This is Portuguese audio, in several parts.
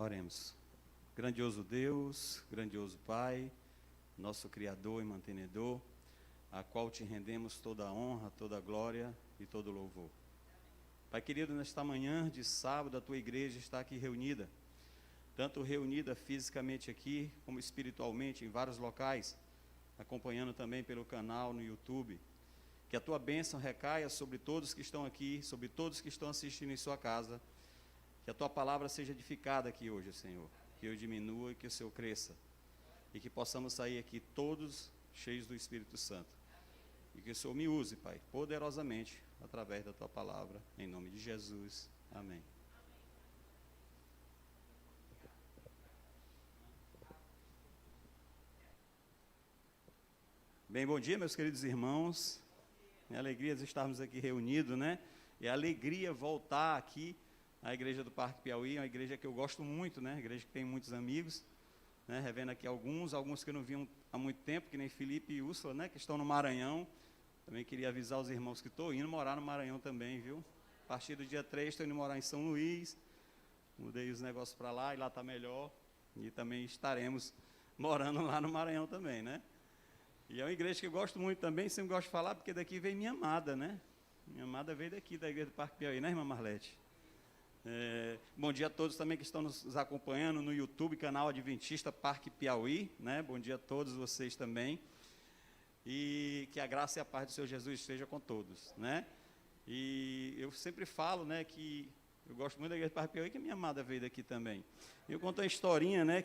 Oremos. Grandioso Deus, grandioso Pai, nosso Criador e mantenedor, a qual te rendemos toda a honra, toda a glória e todo o louvor. Pai querido, nesta manhã de sábado, a tua igreja está aqui reunida, tanto reunida fisicamente aqui, como espiritualmente em vários locais, acompanhando também pelo canal no YouTube. Que a tua bênção recaia sobre todos que estão aqui, sobre todos que estão assistindo em sua casa. Que a tua palavra seja edificada aqui hoje, Senhor. Que eu diminua e que o Senhor cresça. E que possamos sair aqui todos cheios do Espírito Santo. E que o Senhor me use, Pai, poderosamente, através da tua palavra. Em nome de Jesus. Amém. Bem, bom dia, meus queridos irmãos. É alegria de estarmos aqui reunidos, né? É alegria voltar aqui à igreja do Parque Piauí, uma igreja que eu gosto muito, né? Igreja que tem muitos amigos, né? Revendo aqui alguns que eu não vi há muito tempo, que nem Felipe e Úrsula, né? Que estão no Maranhão. Também queria avisar os irmãos que estou indo morar no Maranhão também, viu? A partir do dia 3 estou indo morar em São Luís. Mudei os negócios para lá e lá está melhor. E também estaremos morando lá no Maranhão também, né? E é uma igreja que eu gosto muito também, sempre gosto de falar, porque daqui vem minha amada, né? Minha amada veio daqui, da igreja do Parque Piauí, né, irmã Marlete? Bom dia a todos também que estão nos acompanhando no YouTube, canal Adventista Parque Piauí, né? Bom dia a todos vocês também. E que a graça e a paz do Senhor Jesus esteja com todos, né? E eu sempre falo, né, que eu gosto muito da igreja do Parque Piauí, que minha amada veio daqui também. Eu conto uma historinha, né,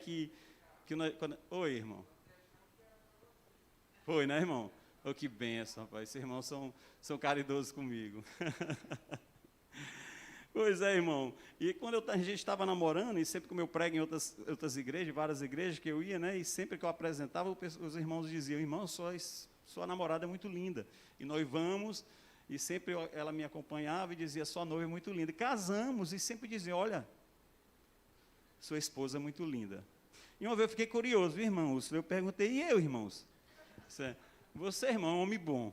Oi, irmão. Foi, né, irmão? Oh, que benção, rapaz. Esses irmãos são caridosos comigo. Pois é, irmão. E quando a gente estava namorando, e sempre que eu prego em outras igrejas, várias igrejas que eu ia, né, e sempre que eu apresentava, os irmãos diziam: irmão, sua namorada é muito linda. E nós vamos, e sempre ela me acompanhava e dizia: sua noiva é muito linda. E casamos, e sempre dizia: olha, sua esposa é muito linda. E uma vez eu fiquei curioso, viu, irmão? Eu perguntei: e eu, irmãos? Você, irmão, é um homem bom.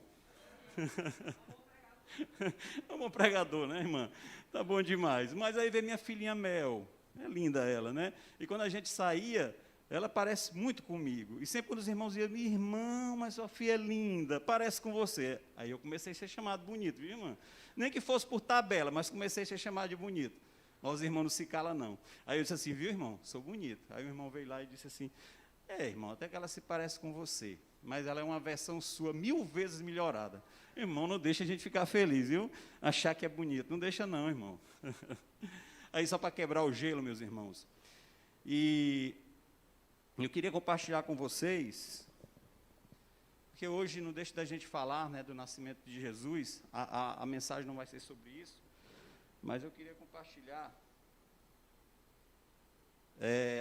É um bom pregador, né, irmã? Tá bom demais. Mas aí veio minha filhinha Mel. É linda ela, né? E quando a gente saía, ela parece muito comigo. E sempre quando os irmãos iam: irmão, mas sua filha é linda, parece com você. Aí eu comecei a ser chamado bonito, viu, irmã? Nem que fosse por tabela, mas comecei a ser chamado de bonito. Mas os irmãos não se calam, não. Aí eu disse assim: viu, irmão, sou bonito. Aí o irmão veio lá e disse assim: irmão, até que ela se parece com você, mas ela é uma versão sua 1000 vezes melhorada. Irmão, não deixa a gente ficar feliz, viu? Achar que é bonito. Não deixa não, irmão. Aí só para quebrar o gelo, meus irmãos. E eu queria compartilhar com vocês, porque hoje não deixa da gente falar, né, do nascimento de Jesus. A mensagem não vai ser sobre isso, mas eu queria compartilhar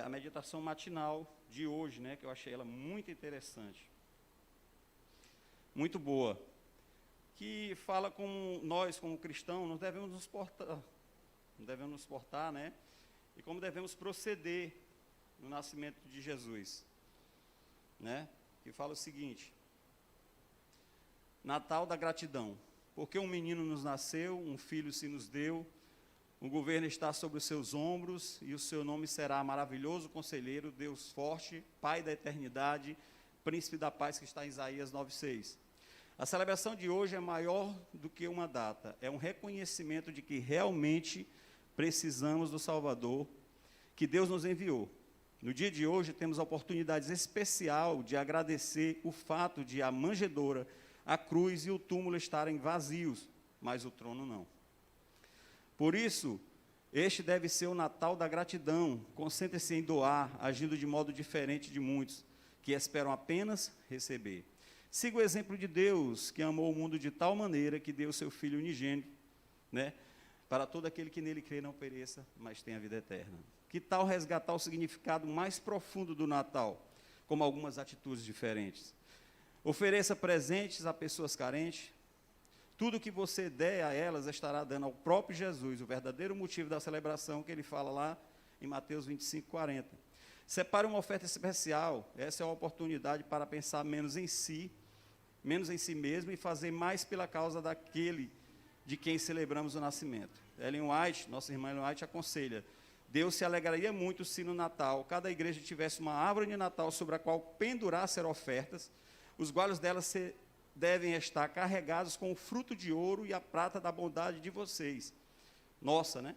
a meditação matinal de hoje, né, que eu achei ela muito interessante, muito boa, que fala como nós, como cristãos, não devemos nos portar, né, e como devemos proceder no nascimento de Jesus, né, que fala o seguinte: Natal da gratidão, porque um menino nos nasceu, um filho se nos deu, o governo está sobre os seus ombros, e o seu nome será Maravilhoso Conselheiro, Deus Forte, Pai da Eternidade, Príncipe da Paz, que está em Isaías 9:6. A celebração de hoje é maior do que uma data, é um reconhecimento de que realmente precisamos do Salvador, que Deus nos enviou. No dia de hoje temos a oportunidade especial de agradecer o fato de a manjedoura, a cruz e o túmulo estarem vazios, mas o trono não. Por isso, este deve ser o Natal da gratidão. Concentre-se em doar, agindo de modo diferente de muitos, que esperam apenas receber. Siga o exemplo de Deus, que amou o mundo de tal maneira que deu seu Filho unigênito, né, para todo aquele que nele crê não pereça, mas tenha vida eterna. Que tal resgatar o significado mais profundo do Natal, como algumas atitudes diferentes? Ofereça presentes a pessoas carentes. Tudo que você der a elas estará dando ao próprio Jesus, o verdadeiro motivo da celebração que ele fala lá em Mateus 25:40. Separe uma oferta especial. Essa é a oportunidade para pensar menos em si mesmo e fazer mais pela causa daquele de quem celebramos o nascimento. Ellen White, nossa irmã Ellen White, aconselha: Deus se alegraria muito se no Natal cada igreja tivesse uma árvore de Natal sobre a qual pendurassem ofertas, os galhos dela devem estar carregados com o fruto de ouro e a prata da bondade de vocês. Nossa, né?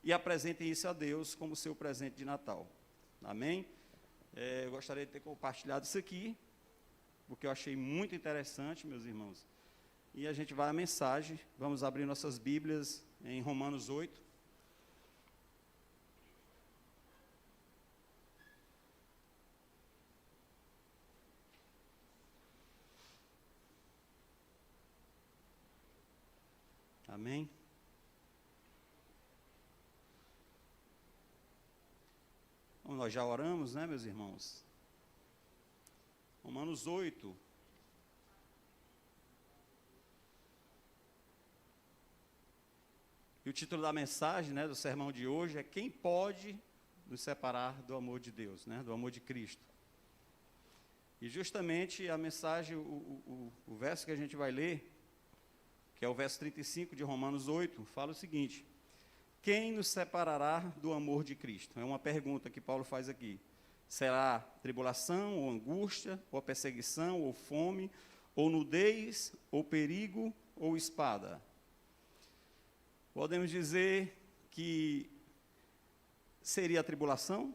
E apresentem isso a Deus como seu presente de Natal. Amém? Eu gostaria de ter compartilhado isso aqui, porque eu achei muito interessante, meus irmãos. E a gente vai à mensagem. Vamos abrir nossas Bíblias em Romanos 8. Amém? Então, nós já oramos, né, meus irmãos? Romanos 8. E o título da mensagem, né, do sermão de hoje é: quem pode nos separar do amor de Deus, né, do amor de Cristo? E justamente a mensagem, o verso que a gente vai ler, que é o verso 35 de Romanos 8, fala o seguinte: quem nos separará do amor de Cristo? É uma pergunta que Paulo faz aqui. Será tribulação, ou angústia, ou perseguição, ou fome, ou nudez, ou perigo, ou espada? Podemos dizer que seria a tribulação?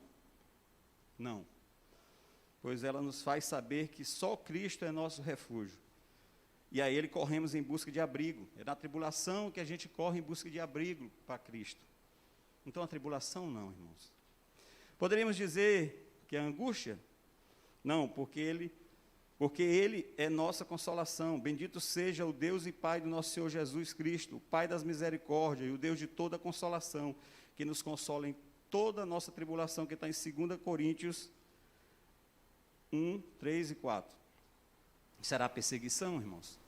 Não. Pois ela nos faz saber que só Cristo é nosso refúgio. E a Ele corremos em busca de abrigo. É na tribulação que a gente corre em busca de abrigo para Cristo. Então a tribulação não, irmãos. Poderíamos dizer que a angústia? Não, porque Ele é nossa consolação. Bendito seja o Deus e Pai do nosso Senhor Jesus Cristo, o Pai das misericórdias e o Deus de toda consolação, que nos consola em toda a nossa tribulação, que está em 2 Coríntios 1, 3 e 4. Será perseguição, irmãos?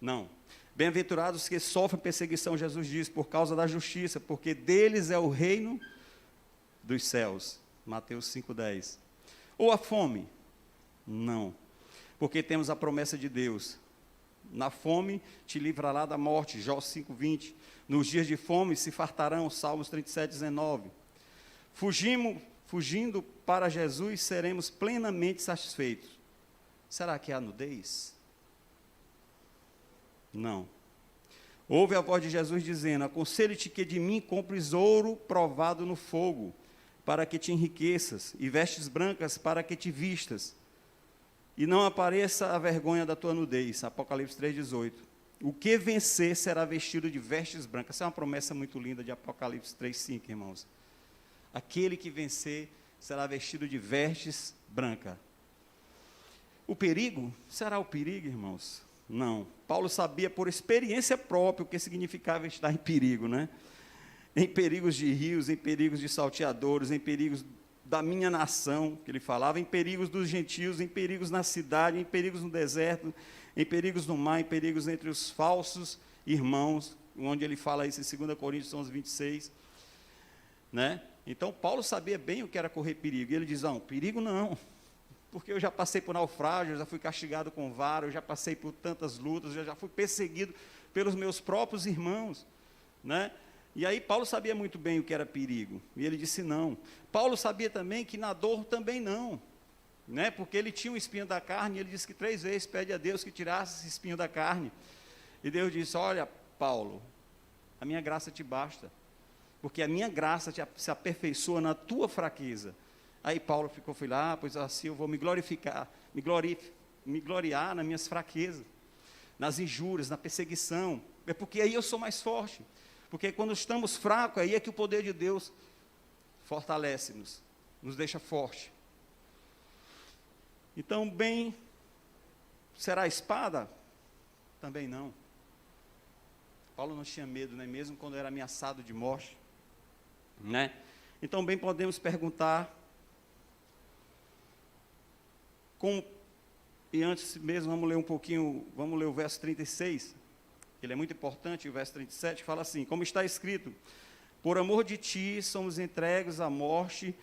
Não. Bem-aventurados que sofrem perseguição, Jesus diz, por causa da justiça, porque deles é o reino dos céus. Mateus 5,10. Ou a fome? Não. Porque temos a promessa de Deus. Na fome te livrará da morte, Jó 5,20. Nos dias de fome se fartarão, Salmos 37,19. Fugindo para Jesus, seremos plenamente satisfeitos. Será que há nudez? Não. Ouve a voz de Jesus dizendo: aconselho-te que de mim compres ouro provado no fogo, para que te enriqueças, e vestes brancas para que te vistas, e não apareça a vergonha da tua nudez. Apocalipse 3,18. O que vencer será vestido de vestes brancas. Essa é uma promessa muito linda de Apocalipse 3,5, irmãos. Aquele que vencer será vestido de vestes brancas. O perigo? Será o perigo, irmãos? Não. Paulo sabia por experiência própria o que significava estar em perigo, né? Em perigos de rios, em perigos de salteadores, em perigos da minha nação, que ele falava, em perigos dos gentios, em perigos na cidade, em perigos no deserto, em perigos no mar, em perigos entre os falsos irmãos, onde ele fala isso em 2 Coríntios 11:26, né? Então, Paulo sabia bem o que era correr perigo, e ele diz: não, perigo não, porque eu já passei por naufrágio, eu já fui castigado com vara, eu já passei por tantas lutas, eu já fui perseguido pelos meus próprios irmãos, né? E aí Paulo sabia muito bem o que era perigo, e ele disse não. Paulo sabia também que na dor também não, né? Porque ele tinha um espinho da carne, e ele disse que 3 vezes pede a Deus que tirasse esse espinho da carne, e Deus disse: olha, Paulo, a minha graça te basta, porque a minha graça se aperfeiçoa na tua fraqueza. Aí Paulo foi lá, pois assim eu vou me gloriar nas minhas fraquezas, nas injúrias, na perseguição, é porque aí eu sou mais forte, porque quando estamos fracos, aí é que o poder de Deus fortalece-nos, nos deixa forte. Então, bem, será a espada? Também não. Paulo não tinha medo, né? Mesmo quando era ameaçado de morte, né? Então, bem, podemos perguntar, e antes mesmo, vamos ler um pouquinho, vamos ler o verso 36, ele é muito importante, o verso 37 fala assim: como está escrito, por amor de ti somos entregues à morte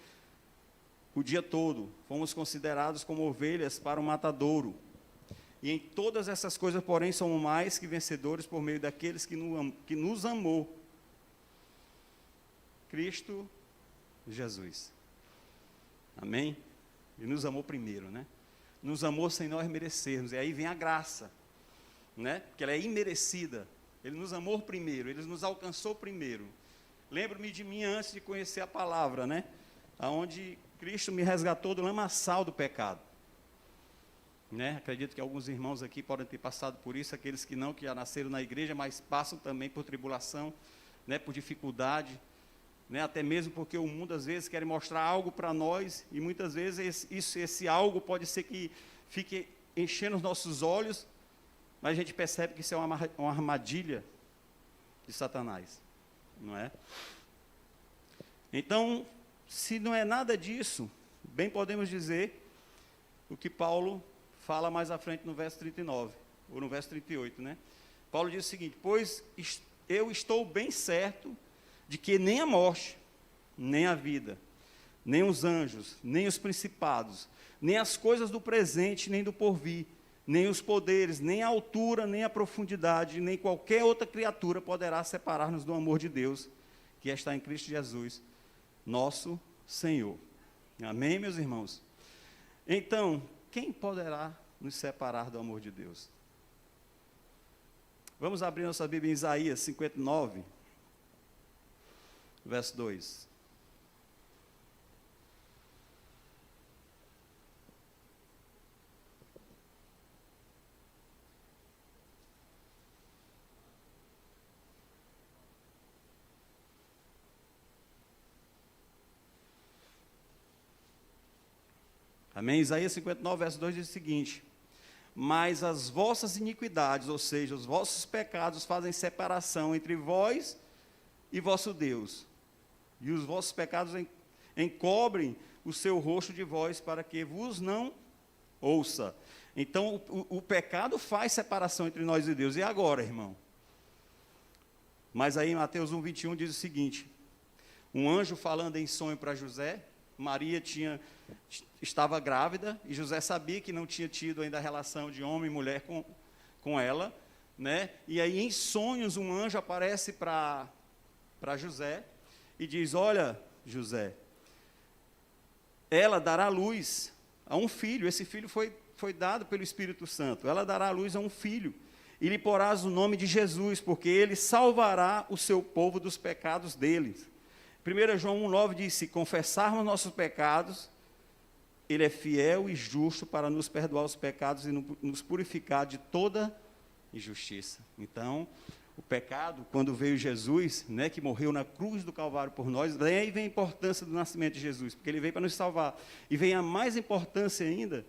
o dia todo, fomos considerados como ovelhas para o matadouro, e em todas essas coisas, porém, somos mais que vencedores por meio daqueles que nos amou. Cristo Jesus. Amém? Ele nos amou primeiro, né? Nos amou sem nós merecermos. E aí vem a graça, né? Porque ela é imerecida. Ele nos amou primeiro, ele nos alcançou primeiro. Lembro-me de mim antes de conhecer a palavra, né? Aonde Cristo me resgatou do lamaçal do pecado. Né? Acredito que alguns irmãos aqui podem ter passado por isso, aqueles que não, que já nasceram na igreja, mas passam também por tribulação, né? Por dificuldade, né? Até mesmo porque o mundo às vezes quer mostrar algo para nós, e muitas vezes esse algo pode ser que fique enchendo os nossos olhos, mas a gente percebe que isso é uma armadilha de Satanás, não é? Então, se não é nada disso, bem podemos dizer o que Paulo fala mais à frente no verso 39, ou no verso 38, né? Paulo diz o seguinte: pois eu estou bem certo de que nem a morte, nem a vida, nem os anjos, nem os principados, nem as coisas do presente, nem do porvir, nem os poderes, nem a altura, nem a profundidade, nem qualquer outra criatura poderá separar-nos do amor de Deus, que está em Cristo Jesus, nosso Senhor. Amém, meus irmãos? Então, quem poderá nos separar do amor de Deus? Vamos abrir nossa Bíblia em Isaías 59, verso 2. Amém? Isaías 59, verso 2 diz o seguinte: mas as vossas iniquidades, ou seja, os vossos pecados, fazem separação entre vós e vosso Deus, e os vossos pecados encobrem o seu rosto de vós, para que vos não ouça. Então, o pecado faz separação entre nós e Deus. E agora, irmão? Mas aí em Mateus 1, 21 diz o seguinte: um anjo falando em sonho para José, Maria estava grávida, e José sabia que não tinha tido ainda a relação de homem e mulher com ela, né? E aí em sonhos um anjo aparece para José e diz: olha, José, ela dará luz a um filho. Esse filho foi dado pelo Espírito Santo. Ela dará luz a um filho, e lhe porás o nome de Jesus, porque ele salvará o seu povo dos pecados deles. 1 João 1,9 diz: se confessarmos nossos pecados, ele é fiel e justo para nos perdoar os pecados e nos purificar de toda injustiça. Então, o pecado, quando veio Jesus, né, que morreu na cruz do Calvário por nós, daí vem a importância do nascimento de Jesus, porque ele veio para nos salvar. E vem a mais importância ainda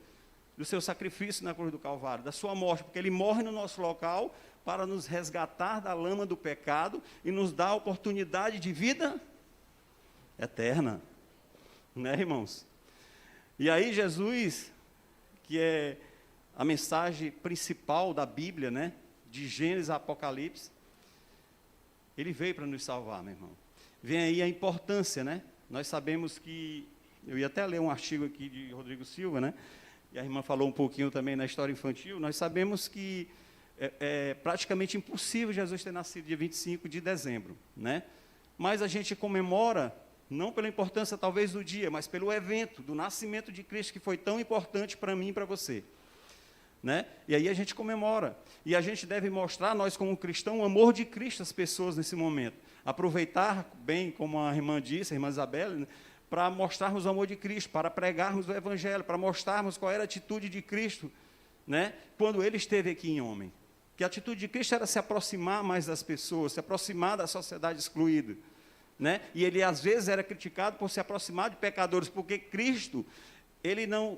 do seu sacrifício na cruz do Calvário, da sua morte, porque ele morre no nosso local para nos resgatar da lama do pecado e nos dar a oportunidade de vida eterna, né, irmãos? E aí Jesus, que é a mensagem principal da Bíblia, né, de Gênesis a Apocalipse, ele veio para nos salvar, meu irmão. Vem aí a importância, né? Nós sabemos que, eu ia até ler um artigo aqui de Rodrigo Silva, né, e a irmã falou um pouquinho também na história infantil. Nós sabemos que é praticamente impossível Jesus ter nascido dia 25 de dezembro, né? Mas a gente comemora não pela importância talvez do dia, mas pelo evento do nascimento de Cristo, que foi tão importante para mim e para você, né? E aí a gente comemora, e a gente deve mostrar, nós como cristãos, o amor de Cristo às pessoas nesse momento, aproveitar bem, como a irmã disse, a irmã Isabela, né, para mostrarmos o amor de Cristo, para pregarmos o Evangelho, para mostrarmos qual era a atitude de Cristo, né, quando ele esteve aqui em homem. Que a atitude de Cristo era se aproximar mais das pessoas, se aproximar da sociedade excluída, né? E ele às vezes era criticado por se aproximar de pecadores, porque Cristo, ele não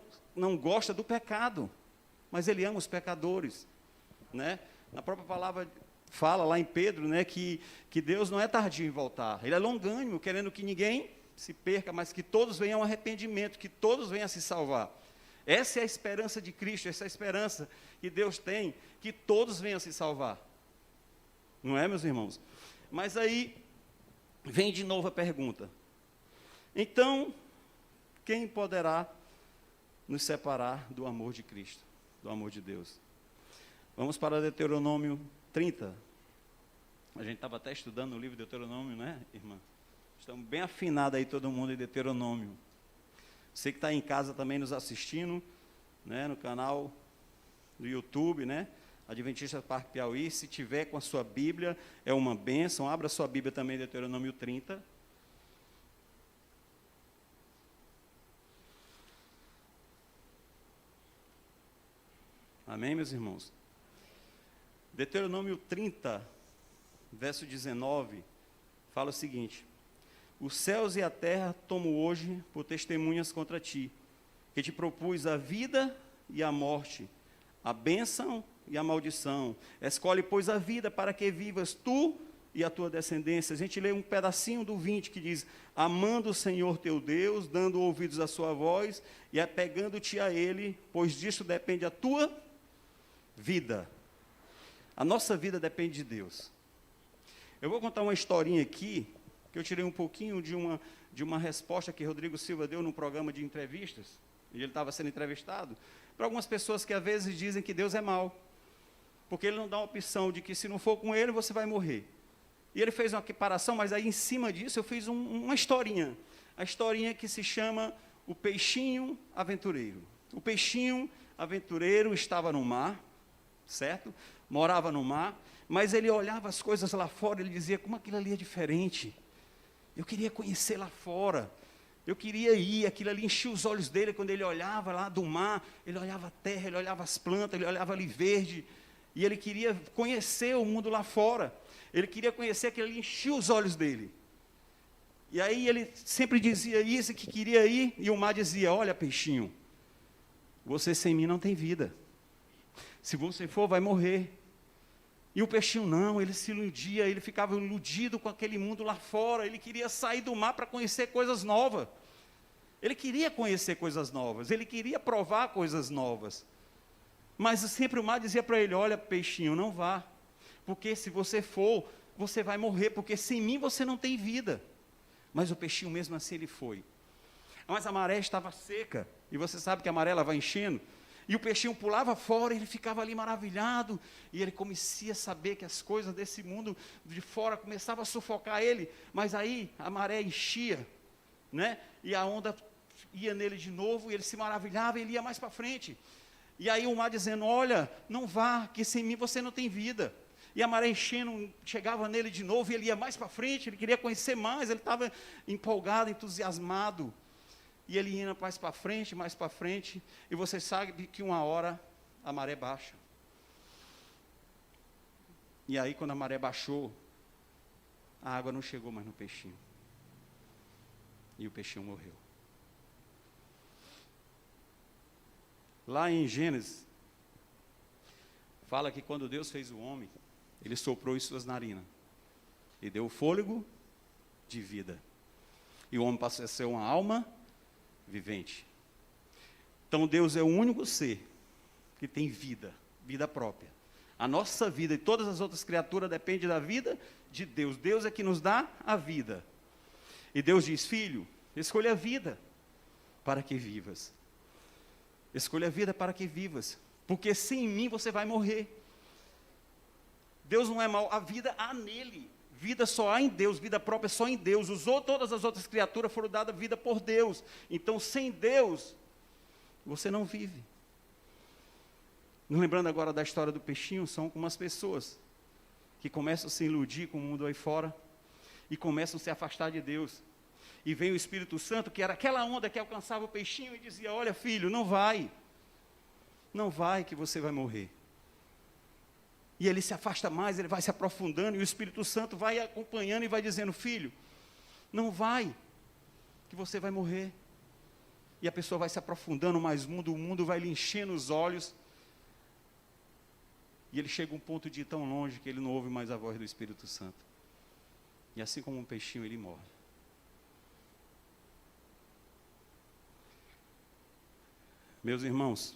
gosta do pecado, mas ele ama os pecadores, né? Na própria palavra fala lá em Pedro, né, que Deus não é tardio em voltar, ele é longânimo, querendo que ninguém se perca, mas que todos venham ao arrependimento, que todos venham a se salvar. Essa é a esperança de Cristo, essa é a esperança que Deus tem, que todos venham a se salvar. Não é, meus irmãos? Mas aí vem de novo a pergunta: então, quem poderá nos separar do amor de Cristo, do amor de Deus? Vamos para Deuteronômio 30. A gente estava até estudando o livro de Deuteronômio, né, irmã? Estamos bem afinados aí todo mundo em Deuteronômio. Você que está em casa também nos assistindo, né, no canal do YouTube, né? Adventista Parque Piauí, se tiver com a sua Bíblia, é uma bênção. Abra sua Bíblia também, Deuteronômio 30. Amém, meus irmãos? Deuteronômio 30, verso 19, fala o seguinte: os céus e a terra tomo hoje por testemunhas contra ti, que te propus a vida e a morte, a bênção e a maldição. Escolhe, pois, a vida para que vivas tu e a tua descendência. A gente lê um pedacinho do 20 que diz: amando o Senhor teu Deus, dando ouvidos à sua voz e apegando-te a Ele, pois disto depende a tua vida. A nossa vida depende de Deus. Eu vou contar uma historinha aqui, que eu tirei um pouquinho de uma resposta que Rodrigo Silva deu num programa de entrevistas, e ele estava sendo entrevistado, para algumas pessoas que às vezes dizem que Deus é mau, porque ele não dá uma opção de que se não for com ele, você vai morrer. E ele fez uma equiparação, mas aí em cima disso eu fiz uma historinha, a historinha que se chama O Peixinho Aventureiro. O peixinho aventureiro estava no mar, certo? Morava no mar, mas ele olhava as coisas lá fora, ele dizia, como aquilo ali é diferente, eu queria conhecer lá fora, eu queria ir, aquilo ali enchia os olhos dele, quando ele olhava lá do mar, ele olhava a terra, ele olhava as plantas, ele olhava ali verde, e ele queria conhecer o mundo lá fora, ele queria conhecer aquilo ali, enchia os olhos dele, e aí ele sempre dizia isso, que queria ir, e o mar dizia, olha peixinho, você sem mim não tem vida, se você for vai morrer. E o peixinho não, ele se iludia, ele ficava iludido com aquele mundo lá fora, ele queria sair do mar para conhecer coisas novas. Ele queria conhecer coisas novas, ele queria provar coisas novas. Mas sempre o mar dizia para ele, olha peixinho, não vá, porque se você for, você vai morrer, porque sem mim você não tem vida. Mas o peixinho mesmo assim ele foi. Mas a maré estava seca, e você sabe que a maré ela vai enchendo, e o peixinho pulava fora, ele ficava ali maravilhado, e ele comecia a saber que as coisas desse mundo de fora começavam a sufocar ele, mas aí a maré enchia, né? E a onda ia nele de novo, e ele se maravilhava, e ele ia mais para frente. E aí o mar dizendo, olha, não vá, que sem mim você não tem vida. E a maré enchendo, chegava nele de novo, e ele ia mais para frente, ele queria conhecer mais, ele estava empolgado, entusiasmado. E ele ia mais para frente, e você sabe que uma hora a maré baixa. E aí quando a maré baixou, a água não chegou mais no peixinho. E o peixinho morreu. Lá em Gênesis, fala que quando Deus fez o homem, ele soprou em suas narinas, e deu o fôlego de vida. E o homem passou a ser uma alma vivente. Então Deus é o único ser que tem vida, vida própria. A nossa vida e todas as outras criaturas dependem da vida de Deus. Deus é que nos dá a vida. E Deus diz, filho, escolha a vida para que vivas. Escolha a vida para que vivas, porque sem mim você vai morrer. Deus não é mau, a vida há nele. Vida só há em Deus, vida própria só em Deus. Todas as outras criaturas foram dadas vida por Deus. Então, sem Deus, você não vive. Nos lembrando agora da história do peixinho, são como as pessoas que começam a se iludir com o mundo aí fora e começam a se afastar de Deus. E vem o Espírito Santo, que era aquela onda que alcançava o peixinho e dizia, olha filho, não vai que você vai morrer. E ele se afasta mais, ele vai se aprofundando, e o Espírito Santo vai acompanhando e vai dizendo, filho, não vai, que você vai morrer. E a pessoa vai se aprofundando mais o mundo vai lhe enchendo os olhos, e ele chega a um ponto de ir tão longe que ele não ouve mais a voz do Espírito Santo. E assim como um peixinho, ele morre. Meus irmãos,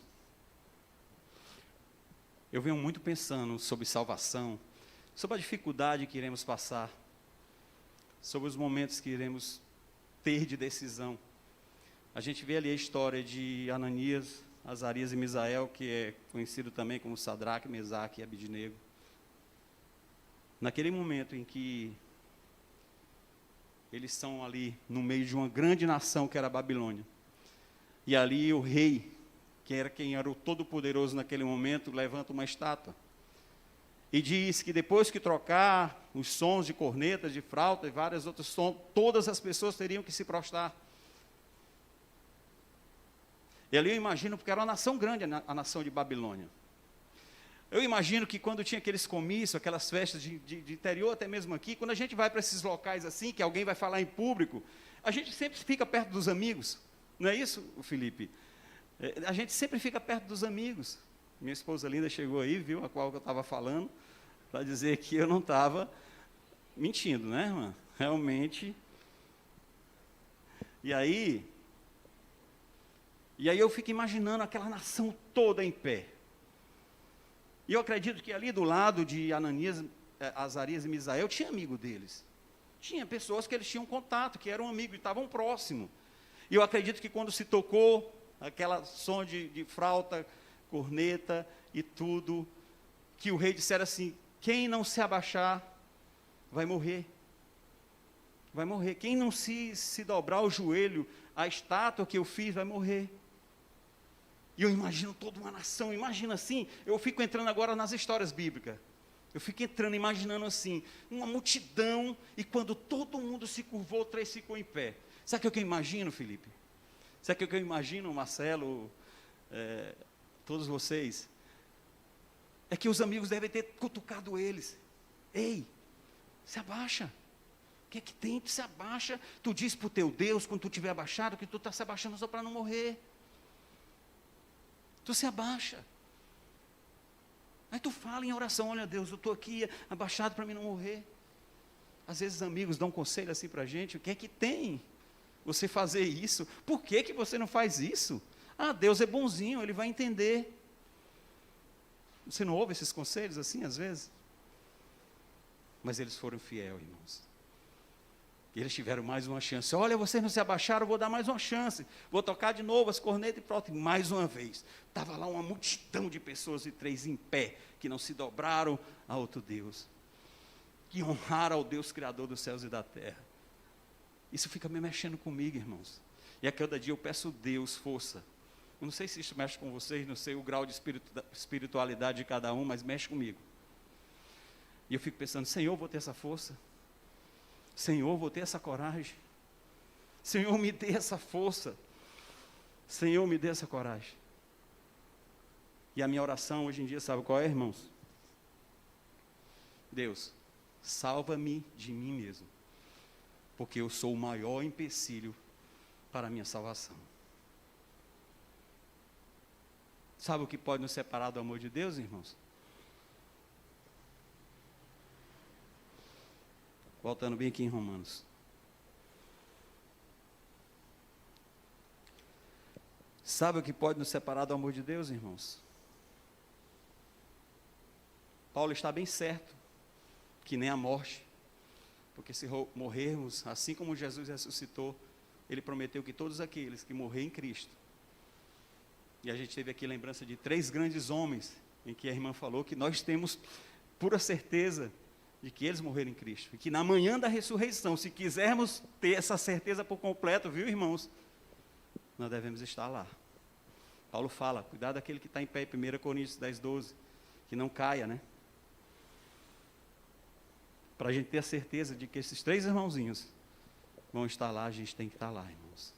eu venho muito pensando sobre salvação, sobre a dificuldade que iremos passar, sobre os momentos que iremos ter de decisão. A gente vê ali a história de Ananias, Azarias e Misael, que é conhecido também como Sadraque, Mesaque e Abidnego. Naquele momento em que eles são ali no meio de uma grande nação que era a Babilônia. E ali o rei, que era quem era o todo-poderoso naquele momento, levanta uma estátua. E diz que depois que trocar os sons de cornetas, de flauta e vários outros sons, todas as pessoas teriam que se prostrar. E ali eu imagino, porque era uma nação grande, a nação de Babilônia. Eu imagino que quando tinha aqueles comícios, aquelas festas de interior, até mesmo aqui, quando a gente vai para esses locais assim, que alguém vai falar em público, a gente sempre fica perto dos amigos. Não é isso, Felipe? A gente sempre fica perto dos amigos. Minha esposa linda chegou aí, viu a qual eu estava falando, para dizer que eu não estava mentindo, né, irmã? Realmente. E aí eu fico imaginando aquela nação toda em pé. E eu acredito que ali do lado de Ananias, Azarias e Misael, tinha amigo deles. Tinha pessoas que eles tinham contato, que eram amigos, e estavam próximos. E eu acredito que quando se tocou aquela som de flauta, corneta e tudo, que o rei dissera assim: quem não se abaixar vai morrer. Vai morrer. Quem não se dobrar o joelho à estátua que eu fiz vai morrer. E eu imagino toda uma nação, imagina assim, eu fico entrando agora nas histórias bíblicas. Eu fico entrando, imaginando assim, uma multidão, e quando todo mundo se curvou, 3 ficou em pé. Sabe o que eu imagino, Felipe? Sabe o que eu imagino, Marcelo, todos vocês? É que os amigos devem ter cutucado eles. Ei, se abaixa. O que é que tem? Tu se abaixa. Tu diz para o teu Deus, quando tu estiver abaixado, que tu está se abaixando só para não morrer. Tu se abaixa. Aí tu fala em oração: olha Deus, eu estou aqui abaixado para mim não morrer. Às vezes amigos dão conselho assim para a gente: o que é que tem você fazer isso? Por que que você não faz isso? Ah, Deus é bonzinho, Ele vai entender. Você não ouve esses conselhos assim às vezes? Mas eles foram fiéis, irmãos. E eles tiveram mais uma chance. Olha, vocês não se abaixaram, eu vou dar mais uma chance. Vou tocar de novo as cornetas e pronto. E mais uma vez. Estava lá uma multidão de pessoas, e 3 em pé, que não se dobraram a outro Deus. Que honraram ao Deus Criador dos céus e da terra. Isso fica me mexendo comigo, irmãos. E a cada dia eu peço a Deus força. Eu não sei se isso mexe com vocês, não sei o grau de espiritualidade de cada um, mas mexe comigo. E eu fico pensando: Senhor, vou ter essa força. Senhor, vou ter essa coragem. Senhor, me dê essa força. Senhor, me dê essa coragem. E a minha oração hoje em dia, sabe qual é, irmãos? Deus, salva-me de mim mesmo, porque eu sou o maior empecilho para a minha salvação. Sabe o que pode nos separar do amor de Deus, irmãos? Voltando bem aqui em Romanos. Sabe o que pode nos separar do amor de Deus, irmãos? Paulo está bem certo que nem a morte, porque se morrermos, assim como Jesus ressuscitou, Ele prometeu que todos aqueles que morrerem em Cristo, e a gente teve aqui lembrança de 3 grandes homens, em que a irmã falou que nós temos pura certeza de que eles morreram em Cristo, e que na manhã da ressurreição, se quisermos ter essa certeza por completo, viu, irmãos, nós devemos estar lá. Paulo fala: cuidado daquele que está em pé, em 1 Coríntios 10, 12, que não caia, né? Para a gente ter a certeza de que esses 3 irmãozinhos vão estar lá, a gente tem que estar lá, irmãos.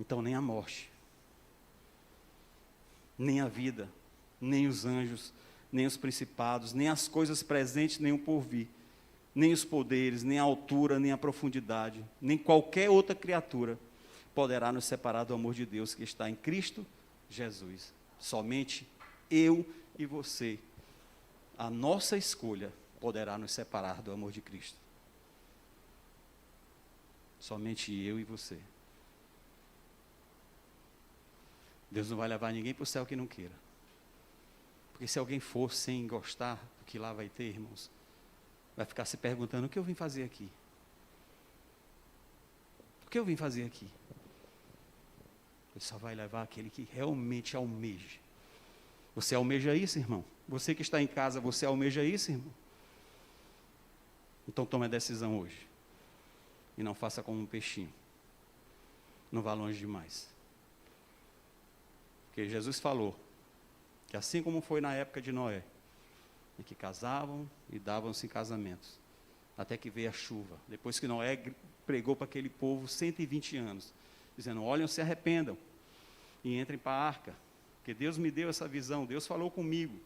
Então nem a morte, nem a vida, nem os anjos, nem os principados, nem as coisas presentes, nem o porvir, nem os poderes, nem a altura, nem a profundidade, nem qualquer outra criatura poderá nos separar do amor de Deus que está em Cristo Jesus. Somente eu e você, a nossa escolha poderá nos separar do amor de Cristo. Somente eu e você. Deus não vai levar ninguém para o céu que não queira. Porque se alguém for sem gostar do que lá vai ter, irmãos, vai ficar se perguntando: o que eu vim fazer aqui? O que eu vim fazer aqui? Ele só vai levar aquele que realmente almeja. Você almeja isso, irmão? Você que está em casa, você almeja isso, irmão? Então tome a decisão hoje. e não faça como um peixinho. Não vá longe demais. Porque Jesus falou que assim como foi na época de Noé, em que casavam e davam-se em casamentos, até que veio a chuva. Depois que Noé pregou para aquele povo 120 anos, dizendo, olhem, se arrependam e entrem para a arca, porque Deus me deu essa visão, Deus falou comigo,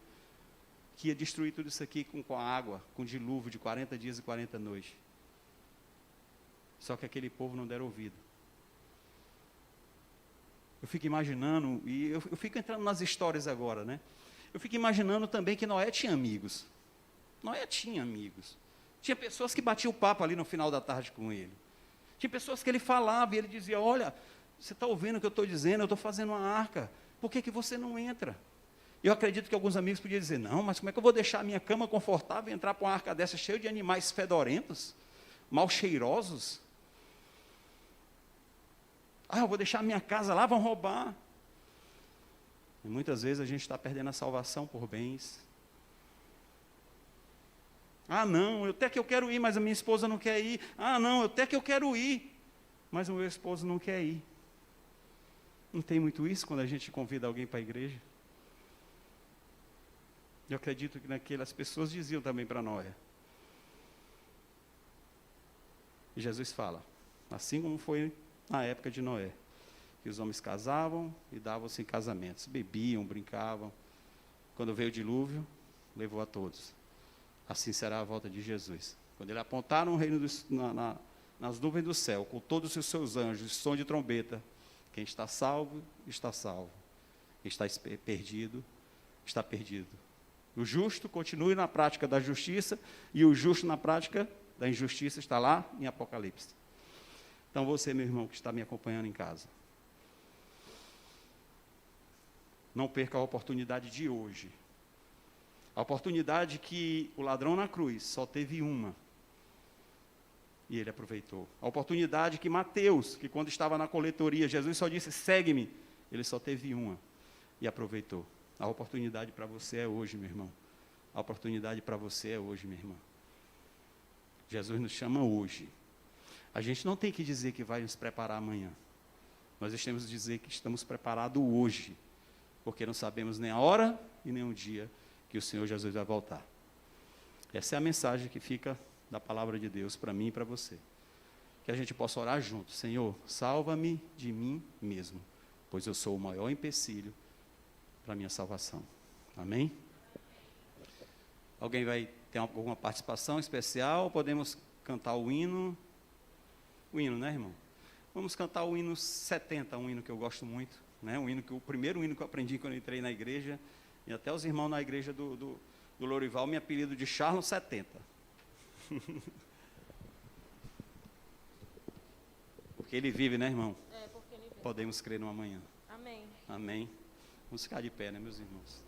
que ia destruir tudo isso aqui com a água, com dilúvio de 40 dias e 40 noites. Só que aquele povo não deram ouvido. Eu fico imaginando, e eu fico entrando nas histórias agora, né? Eu fico imaginando também que Noé tinha amigos. Noé tinha amigos. Tinha pessoas que batiam o papo ali no final da tarde com ele. Tinha pessoas que ele falava e ele dizia, olha, você está ouvindo o que eu estou dizendo? Eu estou fazendo uma arca. Por que você não entra? Eu acredito que alguns amigos podiam dizer, não, mas como é que eu vou deixar a minha cama confortável e entrar para uma arca dessa cheia de animais fedorentos, mal cheirosos? Eu vou deixar a minha casa lá, vão roubar. E muitas vezes a gente está perdendo a salvação por bens. Não, até que eu quero ir, mas a minha esposa não quer ir. Não, até que eu quero ir, mas o meu esposo não quer ir. Não tem muito isso quando a gente convida alguém para a igreja? Eu acredito que naquelas pessoas diziam também para Noé. E Jesus fala, assim como foi na época de Noé, que os homens casavam e davam-se em casamentos, bebiam, brincavam. Quando veio o dilúvio, levou a todos. Assim será a volta de Jesus. Quando ele apontar no reino nas nuvens do céu, com todos os seus anjos, som de trombeta, quem está salvo, está salvo. Quem está perdido, está perdido. O justo continue na prática da justiça, e o justo na prática da injustiça está lá em Apocalipse. Então você, meu irmão, que está me acompanhando em casa, não perca a oportunidade de hoje. A oportunidade que o ladrão na cruz só teve uma, e ele aproveitou. A oportunidade que Mateus, que quando estava na coletoria, Jesus só disse, segue-me, ele só teve uma, e aproveitou. A oportunidade para você é hoje, meu irmão. A oportunidade para você é hoje, minha irmã. Jesus nos chama hoje. A gente não tem que dizer que vai nos preparar amanhã. Nós temos que dizer que estamos preparados hoje, porque não sabemos nem a hora e nem o dia que o Senhor Jesus vai voltar. Essa é a mensagem que fica da palavra de Deus para mim e para você. Que a gente possa orar junto. Senhor, salva-me de mim mesmo, pois eu sou o maior empecilho para a minha salvação. Amém? Alguém vai ter alguma participação especial? Podemos cantar o hino? O hino, né, irmão? Vamos cantar o hino 70, um hino que eu gosto muito, né? O primeiro hino que eu aprendi quando eu entrei na igreja, e até os irmãos na igreja do Lourival me apelidam de Charles 70. Porque ele vive, né, irmão? Porque ele vive. Podemos crer no amanhã. Amém. Amém. Vamos ficar de pé, né, meus irmãos?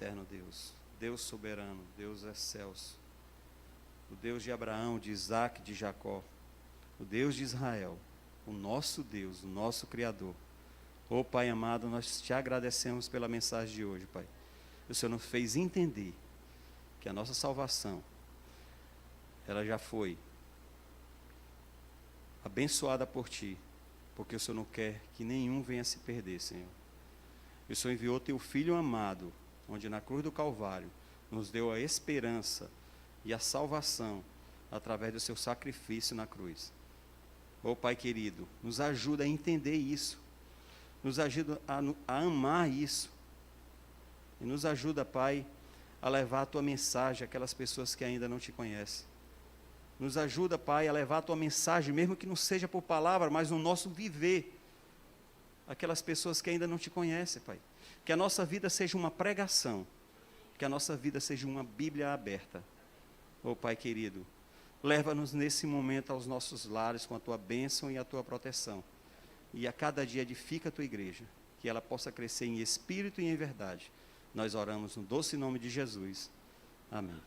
eterno Deus, Deus soberano, Deus excelso, o Deus de Abraão, de Isaac, de Jacó, o Deus de Israel, o nosso Deus, o nosso Criador. Ó Pai amado, nós te agradecemos pela mensagem de hoje, Pai. O Senhor nos fez entender que a nossa salvação, ela já foi abençoada por Ti, porque o Senhor não quer que nenhum venha se perder, Senhor. E o Senhor enviou Teu Filho amado, onde na cruz do Calvário nos deu a esperança e a salvação através do Seu sacrifício na cruz. Ó Pai querido, nos ajuda a entender isso, nos ajuda a amar isso, e nos ajuda, Pai, a levar a Tua mensagem àquelas pessoas que ainda não Te conhecem. Nos ajuda, Pai, a levar a Tua mensagem, mesmo que não seja por palavra, mas no nosso viver, aquelas pessoas que ainda não Te conhecem, Pai. Que a nossa vida seja uma pregação, que a nossa vida seja uma Bíblia aberta. Ó Pai querido, leva-nos nesse momento aos nossos lares com a Tua bênção e a Tua proteção. E a cada dia edifica a Tua igreja, que ela possa crescer em espírito e em verdade. Nós oramos no doce nome de Jesus. Amém.